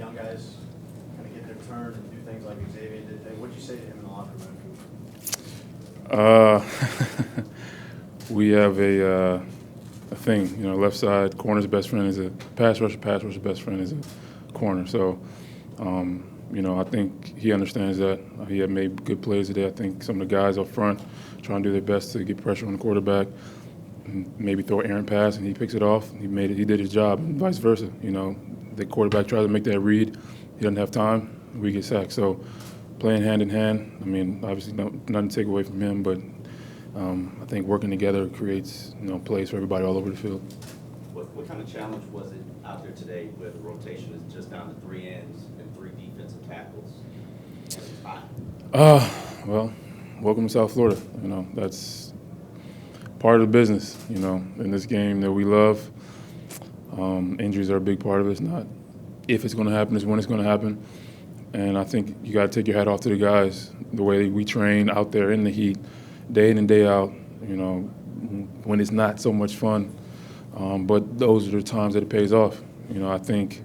young guys kind of get their turn and do things like Xavier did today. What'd you say to him in the locker room? We have a thing, left side, corner's best friend is a pass rusher best friend is a corner. So, I think he understands that. He had made good plays today. I think some of the guys up front trying to do their best to get pressure on the quarterback, and maybe throw an errant pass, and he picks it off. He did his job, and vice versa. The quarterback tries to make that read. He doesn't have time. We get sacked. So, playing hand in hand. Obviously, nothing to take away from him, but I think working together creates plays for everybody all over the field. What kind of challenge was it out there today where the rotation is just down to 3 ends and 3 defensive tackles and it's hot? Well, welcome to South Florida. That's part of the business, in this game that we love. Injuries are a big part of it. It's not if it's going to happen, it's when it's going to happen. And I think you got to take your hat off to the guys, the way we train out there in the heat, day in and day out, when it's not so much fun. But those are the times that it pays off. I think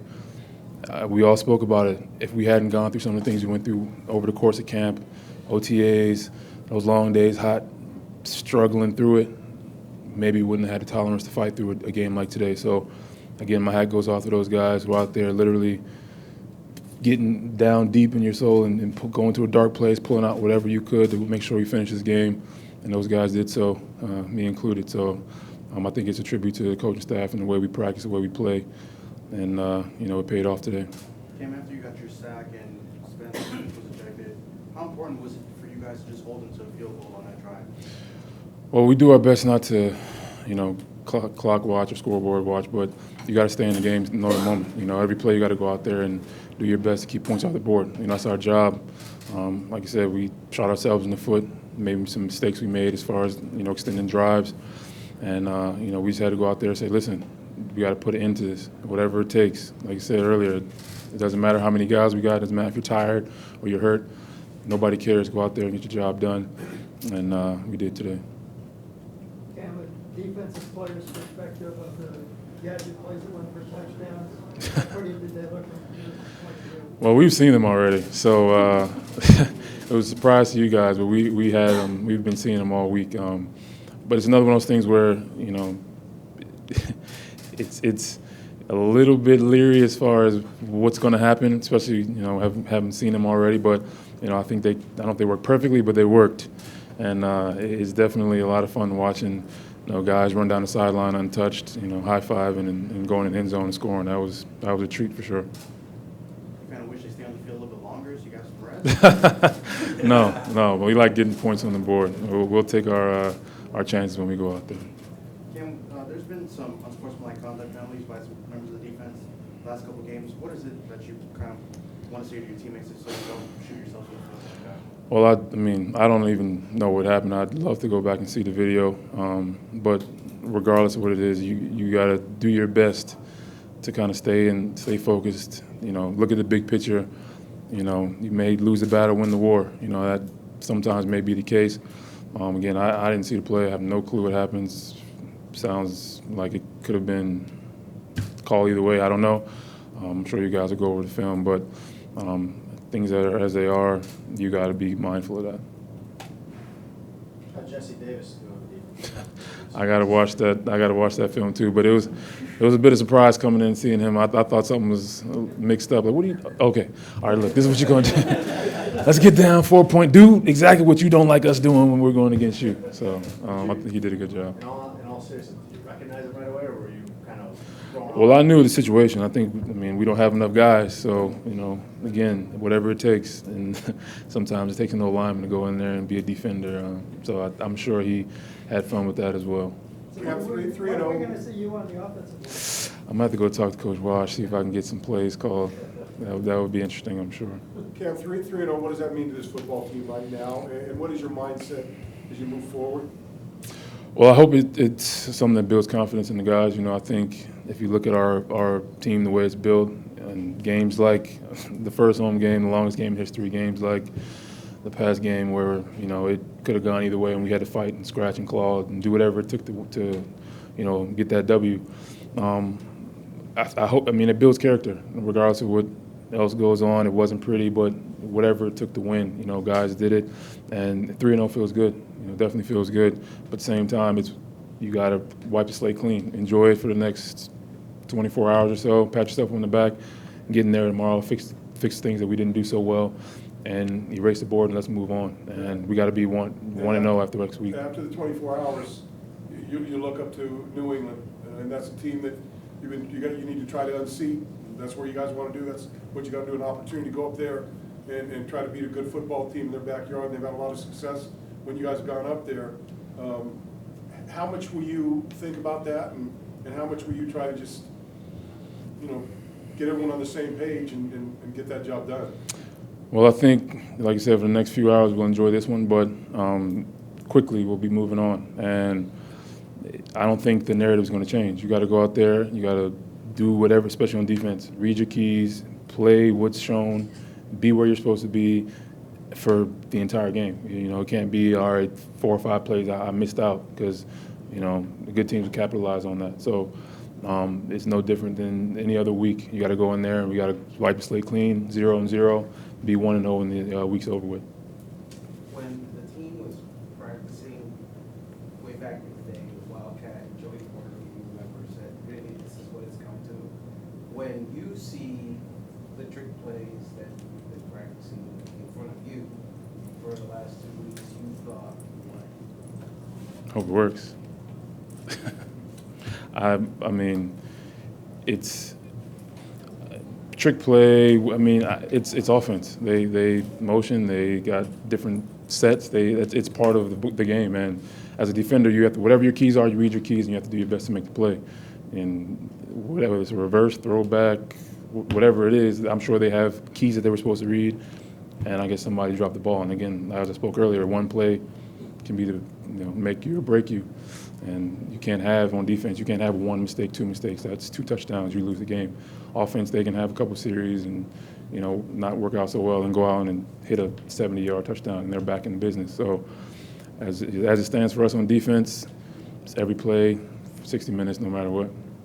we all spoke about it. If we hadn't gone through some of the things we went through over the course of camp, OTAs, those long days, hot, struggling through it, maybe we wouldn't have had the tolerance to fight through a game like today. So, again, my hat goes off to those guys who are out there literally getting down deep in your soul and going to a dark place, pulling out whatever you could to make sure we finish this game. And those guys did so, me included. So I think it's a tribute to the coaching staff and the way we practice, the way we play. And, it paid off today. Cam, after you got your sack and Spencer was ejected, how important was it for you guys to just hold them to a field goal on that drive? Well, we do our best not to, clock watch or scoreboard watch, but you got to stay in the game, know the moment. Every play you got to go out there and do your best to keep points off the board. That's our job. Like I said, we shot ourselves in the foot, maybe some mistakes we made as far as, extending drives. And, we just had to go out there and say, listen, we got to put an end to this, whatever it takes. Like I said earlier, it doesn't matter how many guys we got. It doesn't matter if you're tired or you're hurt. Nobody cares. Go out there and get your job done. And we did today. Cam, a defensive player's perspective of the gadget plays that went for touchdowns, how pretty did they look? Well, we've seen them already, so it was a surprise to you guys. But we had them. We've been seeing them all week. But it's another one of those things where it's a little bit leery as far as what's going to happen, especially haven't seen them already. But I think I don't know if they worked perfectly, but they worked, and it's definitely a lot of fun watching guys run down the sideline untouched, high fiving and going in the end zone and scoring. That was a treat for sure. Kind of wish they stay on the field a little bit longer so you guys can rest? No, but we like getting points on the board. We'll take our chances when we go out there. Cam, there's been some unsportsmanlike conduct penalties by some members of the defense the last couple of games. What is it that you kind of want to say to your teammates so you don't shoot yourself in the foot like that? Well, I don't even know what happened. I'd love to go back and see the video. But regardless of what it is, you got to do your best to kind of stay focused. Look at the big picture. You may lose the battle, win the war. That sometimes may be the case. Again, I didn't see the play. I have no clue what happens. Sounds like it could have been called either way. I don't know. I'm sure you guys will go over the film, but things that are as they are, you got to be mindful of that. How'd Jesse Davis do on the defense? I got to watch that film too. But it was a bit of surprise coming in and seeing him. I thought something was mixed up. Like, what are you? Okay, all right. Look, this is what you're going to do. Let's get down 4-point. Do exactly what you don't like us doing when we're going against you. So I think he did a good job. In all seriousness, did you recognize it right away, or were you kind of thrown off? Well, I knew the situation. I think, we don't have enough guys. So, again, whatever it takes. And sometimes it takes no lineman to go in there and be a defender. So I'm sure he had fun with that as well. So when are we going to see you on the offensive line? I'm going to have to go talk to Coach Wash, see if I can get some plays called. That would be interesting, I'm sure. Cam, 3-0, what does that mean to this football team right now? And what is your mindset as you move forward? Well, I hope it's something that builds confidence in the guys. I think if you look at our team, the way it's built, and games like the first home game, the longest game in history, games like the past game where, it could have gone either way and we had to fight and scratch and claw and do whatever it took to get that W. I hope, it builds character regardless of what else goes on, it wasn't pretty, but whatever it took to win, you know, guys did it, and 3-0 feels good. You know, definitely feels good. But at the same time, you got to wipe the slate clean, enjoy it for the next 24 hours or so, pat yourself on the back, get in there tomorrow, fix things that we didn't do so well, and erase the board and let's move on. And we got to be 1-0 after next week. After the 24 hours, you look up to New England, and that's a team that you need to try to unseat. That's where you guys want to do. That's what you got to do, an opportunity to go up there and try to beat a good football team in their backyard. They've had a lot of success when you guys have gone up there. How much will you think about that, and how much will you try to just, you know, get everyone on the same page and get that job done? Well, I think, like I said, for the next few hours we'll enjoy this one, but quickly we'll be moving on. And I don't think the narrative is going to change. You got to go out there, you got to do whatever, especially on defense. Read your keys, play what's shown, be where you're supposed to be for the entire game. You know, it can't be, all right, 4 or 5 plays I missed out, because, you know, the good teams will capitalize on that. So it's no different than any other week. You got to go in there and we got to wipe the slate clean, 0-0, be 1-0 when the week's over with. When the team was practicing way back in the day with Wildcat, Joey Porter, you remember, said, really, this is what it's come to. When you see the trick plays that you've been practicing in front of you for the last 2 weeks, you thought, what? Hope it works. I mean, it's trick play. I mean, it's offense. They motion. They got different sets. It's part of the game. And as a defender, you have to, whatever your keys are, you read your keys, and you have to do your best to make the play. And whatever it's a reverse, throwback, whatever it is, I'm sure they have keys that they were supposed to read. And I guess somebody dropped the ball. And again, as I spoke earlier, one play can be make you or break you. And you can't have, on defense, you can't have 1 mistake, 2 mistakes. That's 2 touchdowns, you lose the game. Offense, they can have a couple series and, you know, not work out so well and go out and hit a 70-yard touchdown, and they're back in the business. So as it stands for us on defense, it's every play, 60 minutes, no matter what.